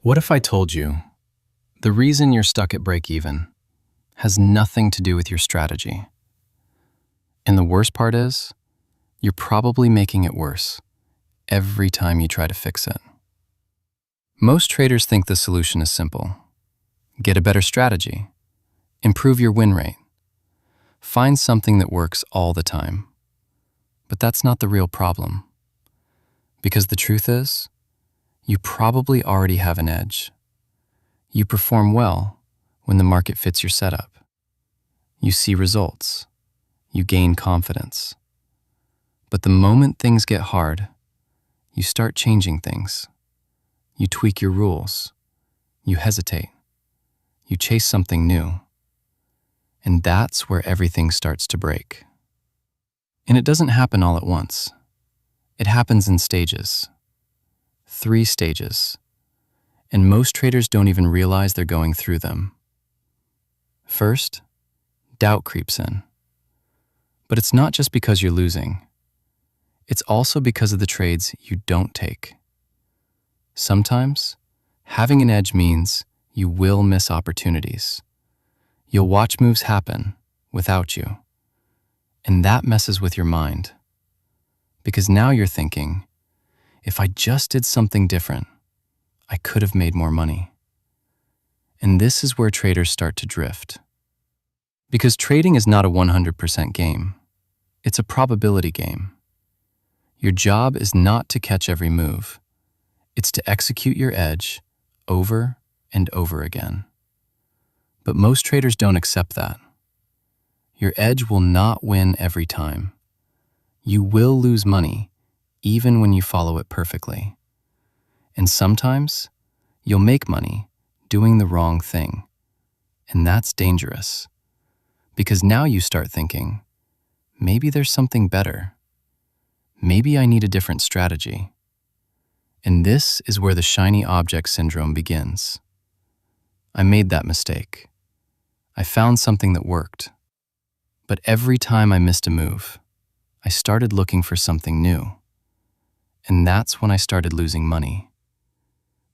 What if I told you the reason you're stuck at break-even has nothing to do with your strategy? And the worst part is, you're probably making it worse every time you try to fix it. Most traders think the solution is simple. Get a better strategy. Improve your win rate. Find something that works all the time. But that's not the real problem. Because the truth is, you probably already have an edge. You perform well when the market fits your setup. You see results. You gain confidence. But the moment things get hard, you start changing things. You tweak your rules. You hesitate. You chase something new. And that's where everything starts to break. And it doesn't happen all at once. It happens in stages. 3 stages. And most traders don't even realize they're going through them. First, doubt creeps in. But it's not just because you're losing. It's also because of the trades you don't take. Sometimes, having an edge means you will miss opportunities. You'll watch moves happen without you. And that messes with your mind. Because now you're thinking, if I just did something different, I could have made more money. And this is where traders start to drift. Because trading is not a 100% game. It's a probability game. Your job is not to catch every move. It's to execute your edge over and over again. But most traders don't accept that. Your edge will not win every time. You will lose money even when you follow it perfectly. And sometimes you'll make money doing the wrong thing. And that's dangerous. Because now you start thinking, maybe there's something better. Maybe I need a different strategy. And this is where the shiny object syndrome begins. I made that mistake. I found something that worked. But every time I missed a move, I started looking for something new. And that's when I started losing money.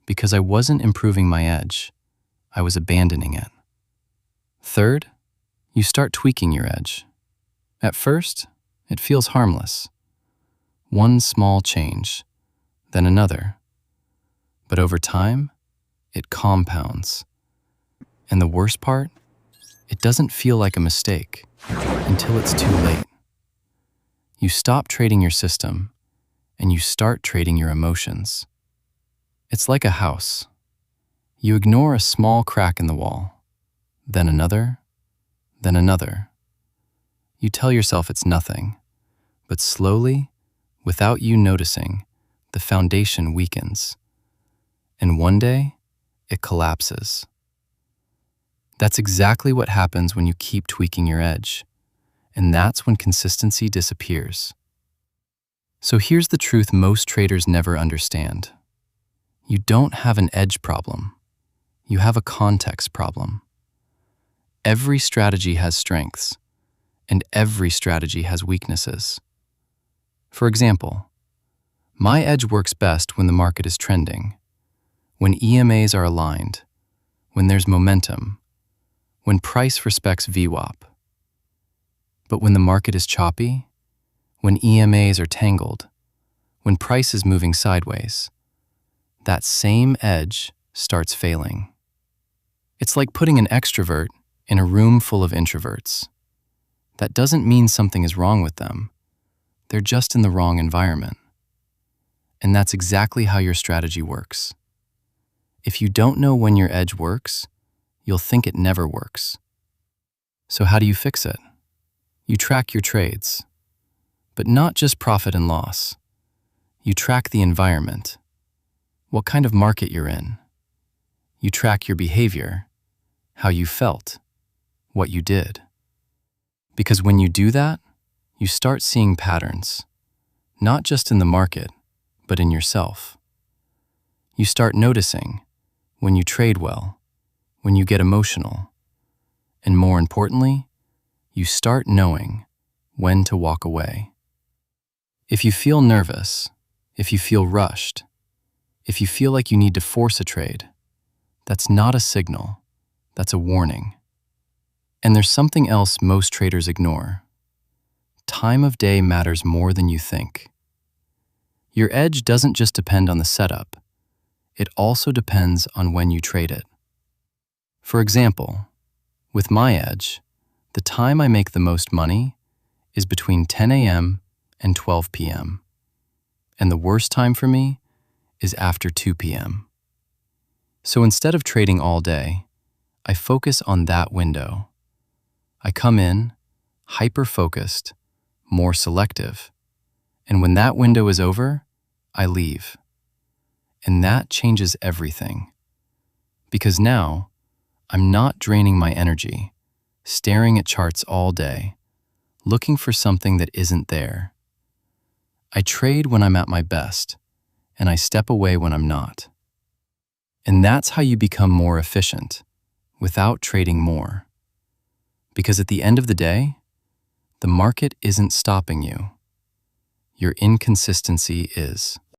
Because I wasn't improving my edge, I was abandoning it. Third, you start tweaking your edge. At first, it feels harmless. One small change, then another. But over time, it compounds. And the worst part, it doesn't feel like a mistake until it's too late. You stop trading your system, and you start trading your emotions. It's like a house. You ignore a small crack in the wall, then another, then another. You tell yourself it's nothing, but slowly, without you noticing, the foundation weakens. And one day, it collapses. That's exactly what happens when you keep tweaking your edge, and that's when consistency disappears. So here's the truth most traders never understand. You don't have an edge problem. You have a context problem. Every strategy has strengths, and every strategy has weaknesses. For example, my edge works best when the market is trending, when EMAs are aligned, when there's momentum, when price respects VWAP. But when the market is choppy, when EMAs are tangled, when price is moving sideways, that same edge starts failing. It's like putting an extrovert in a room full of introverts. That doesn't mean something is wrong with them. They're just in the wrong environment. And that's exactly how your strategy works. If you don't know when your edge works, you'll think it never works. So how do you fix it? You track your trades, but not just profit and loss. You track the environment, what kind of market you're in. You track your behavior, how you felt, what you did. Because when you do that, you start seeing patterns, not just in the market, but in yourself. You start noticing when you trade well, when you get emotional, and more importantly, you start knowing when to walk away. If you feel nervous, if you feel rushed, if you feel like you need to force a trade, That's not a signal, that's a warning. And there's something else most traders ignore. Time of day matters more than you think. Your edge doesn't just depend on the setup, it also depends on when you trade it. For example, with my edge, the time I make the most money is between 10 a.m. and 12 p.m. And the worst time for me is after 2 p.m. So instead of trading all day, I focus on that window. I come in, hyper-focused, more selective, and when that window is over, I leave. And that changes everything. Because now, I'm not draining my energy, staring at charts all day, looking for something that isn't there. I trade when I'm at my best, and I step away when I'm not. And that's how you become more efficient, without trading more. Because at the end of the day, the market isn't stopping you. Your inconsistency is.